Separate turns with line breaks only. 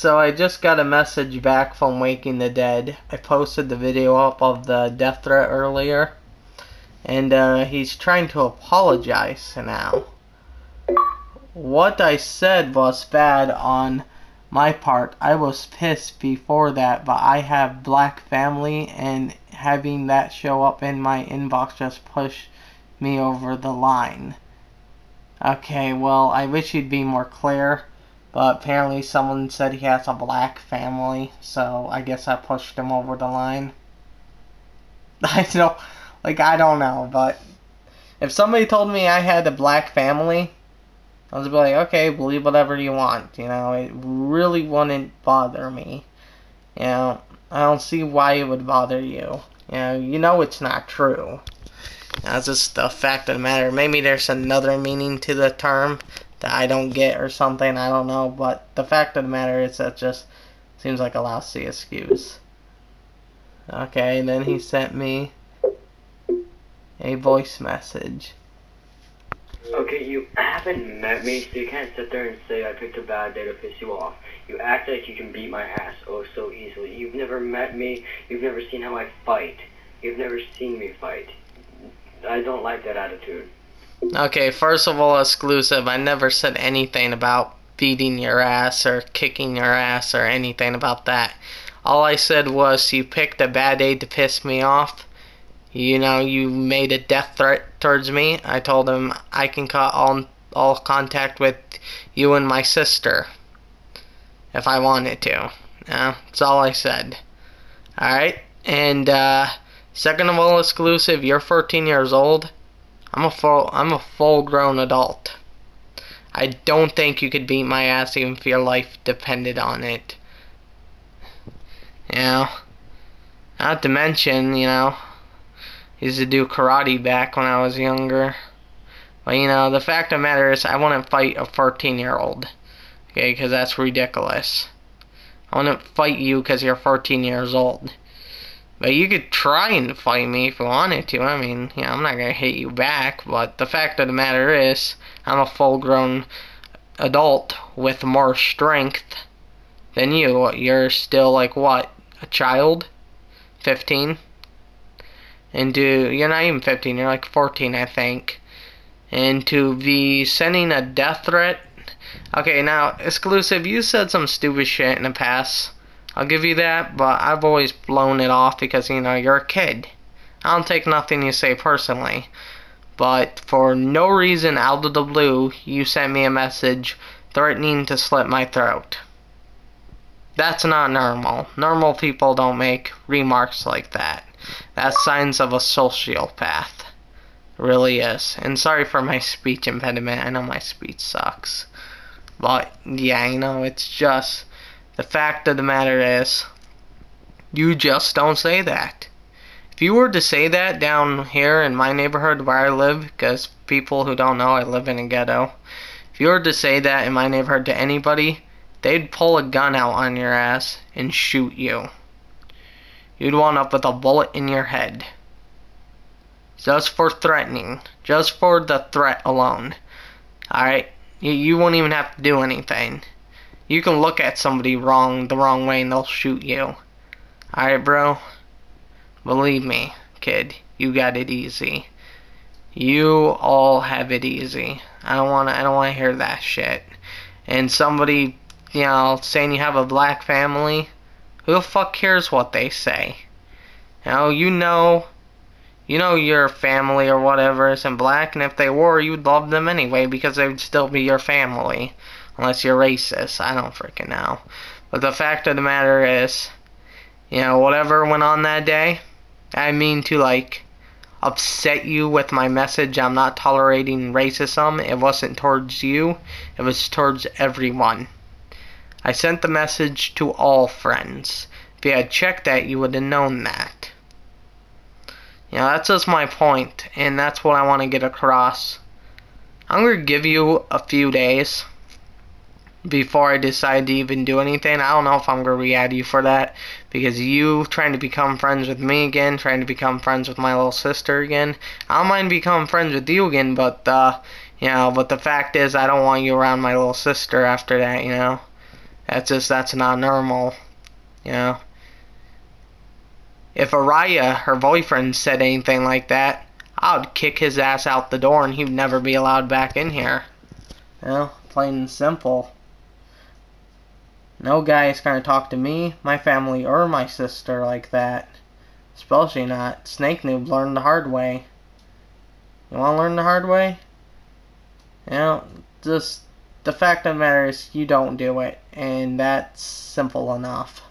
so I just got a message back from Waking the Dead. I posted the video up of the death threat earlier, and he's trying to apologize now. What I said was bad on my part. I was pissed before that, but I have black family, and having that show up in my inbox just pushed me over the line. Okay, well, I wish he'd be more clear, but apparently someone said he has a black family, so I guess I pushed him over the line. I don't know, but if somebody told me I had a black family, I was like, okay, believe whatever you want, it really wouldn't bother me. I don't see why it would bother you. It's not true. That's just the fact of the matter. Maybe there's another meaning to the term that I don't get or something, I don't know, but the fact of the matter is that just seems like a lousy excuse. Okay, then he sent me a voice message.
Okay, you haven't met me, so you can't sit there and say I picked a bad day to piss you off. You act like you can beat my ass oh so easily. You've never met me, you've never seen how I fight. You've never seen me fight. I don't like that attitude.
Okay, first of all, exclusive, I never said anything about beating your ass or kicking your ass or anything about that. All I said was you picked a bad day to piss me off. You made a death threat towards me. I told him I can cut all contact with you and my sister if I wanted to. That's all I said. Alright? And second of all, exclusive, you're 14 years old. I'm a full-grown adult. I don't think you could beat my ass even if your life depended on it. Not to mention, I used to do karate back when I was younger. But, the fact of the matter is I wouldn't fight a 14-year-old. Okay, because that's ridiculous. I wouldn't fight you because you're 14 years old. But you could try and fight me if you wanted to. I'm not going to hit you back. But the fact of the matter is, I'm a full-grown adult with more strength than you. You're still, what? A child? 15? And you're not even 15. You're 14, I think. And to be sending a death threat. Okay, now, exclusive, you said some stupid shit in the past. I'll give you that, but I've always blown it off because, you're a kid. I don't take nothing you say personally. But for no reason out of the blue, you sent me a message threatening to slit my throat. That's not normal. Normal people don't make remarks like that. That's signs of a sociopath. It really is. And sorry for my speech impediment. I know my speech sucks. But, yeah, it's just... The fact of the matter is, you just don't say that. If you were to say that down here in my neighborhood where I live, because people who don't know, I live in a ghetto. If you were to say that in my neighborhood to anybody, they'd pull a gun out on your ass and shoot you. You'd wind up with a bullet in your head. Just for threatening. Just for the threat alone. Alright? You won't even have to do anything. You can look at somebody the wrong way and they'll shoot you. Alright, bro? Believe me, kid, you got it easy. You all have it easy. I don't wanna hear that shit. And somebody, saying you have a black family, who the fuck cares what they say? You know your family or whatever isn't black, and if they were, you'd love them anyway because they would still be your family. Unless you're racist. I don't freaking know. But the fact of the matter is, whatever went on that day, I mean to, upset you with my message. I'm not tolerating racism. It wasn't towards you. It was towards everyone. I sent the message to all friends. If you had checked that, you would have known that. That's just my point, and that's what I want to get across. I'm going to give you a few days before I decide to even do anything. I don't know if I'm going to re-add you for that, because you trying to become friends with me again, trying to become friends with my little sister again. I don't mind becoming friends with you again, but but the fact is I don't want you around my little sister after that, That's not normal, you know. If Araya, her boyfriend, said anything like that, I would kick his ass out the door and he'd never be allowed back in here. You know, plain and simple. No guy is gonna talk to me, my family, or my sister like that. Especially not. Snake Noob learned the hard way. You wanna learn the hard way? You know, just the fact of the matter is you don't do it, and that's simple enough.